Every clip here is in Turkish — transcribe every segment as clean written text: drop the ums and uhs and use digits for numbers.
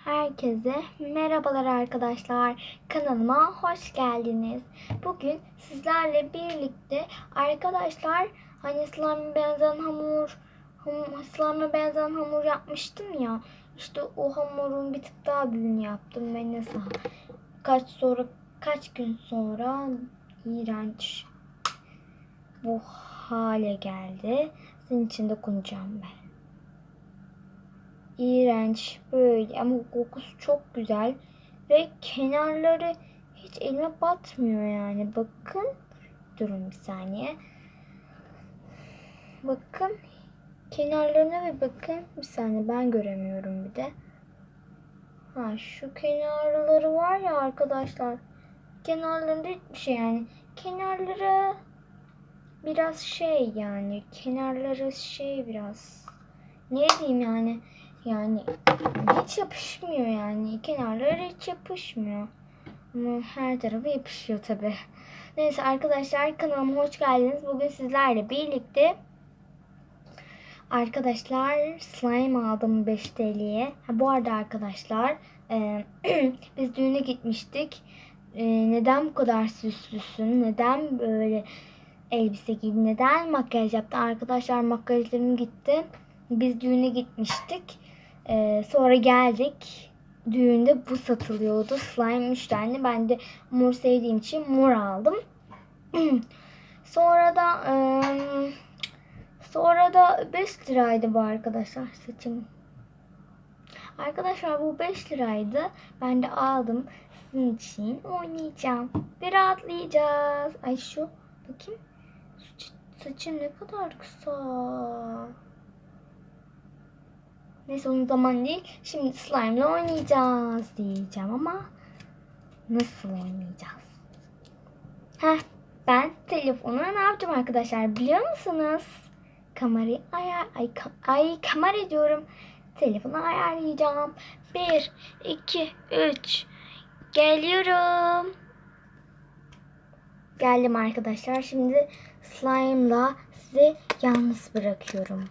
Herkese merhabalar arkadaşlar. Kanalıma hoş geldiniz. Bugün sizlerle birlikte arkadaşlar slime'e benzeyen hamur yapmıştım ya. İşte o hamurun bir tık daha büyüğünü yaptım ve nasıl kaç gün sonra iğrenç bu hale geldi. Sizin için dokunacağım ben. İğrenç böyle ama kokusu çok güzel ve kenarları hiç elime batmıyor yani. Bakın, durun bir saniye. Bakın kenarlarına bir bakın. Bir saniye, ben göremiyorum bir de. Şu kenarları var ya arkadaşlar. Kenarlarında hiçbir şey yani. Kenarları biraz biraz ne diyeyim yani. Yani hiç yapışmıyor yani. Kenarları hiç yapışmıyor. Ama her tarafı yapışıyor tabi. Neyse arkadaşlar, kanalıma hoş geldiniz. Bugün sizlerle birlikte arkadaşlar slime aldım 5 TL'ye. Bu arada arkadaşlar biz düğüne gitmiştik. Neden bu kadar süslüsün? Neden böyle elbise giydin? Neden makyaj yaptın? Arkadaşlar makyajlarım gitti. Biz düğüne gitmiştik. Sonra geldik. Düğünde bu satılıyordu. Slime 3 tane. Ben de mor sevdiğim için mor aldım. Sonra da sonra da 5 liraydı bu arkadaşlar saçım. Arkadaşlar bu 5 liraydı. Ben de aldım. Sizin için oynayacağım. Bir rahatlayacağız. Ay şu bakayım. Saçım ne kadar kısa. Neyse, onun zaman değil. Şimdi slime ile oynayacağız diyeceğim ama nasıl oynayacağız? Ben telefonu ne yapacağım arkadaşlar biliyor musunuz? Kamerayı kamera diyorum. Telefonu ayarlayacağım. 1, 2, 3. Geliyorum. Geldim arkadaşlar. Şimdi slime'la sizi yalnız bırakıyorum.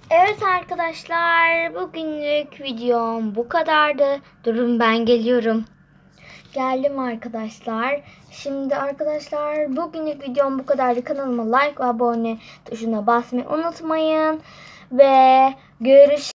Evet arkadaşlar, bugünlük videom bu kadardı. Durun, ben geliyorum. Geldim arkadaşlar. Şimdi arkadaşlar bugünlük videom bu kadardı. Kanalıma like ve abone tuşuna basmayı unutmayın. Ve görüşürüz.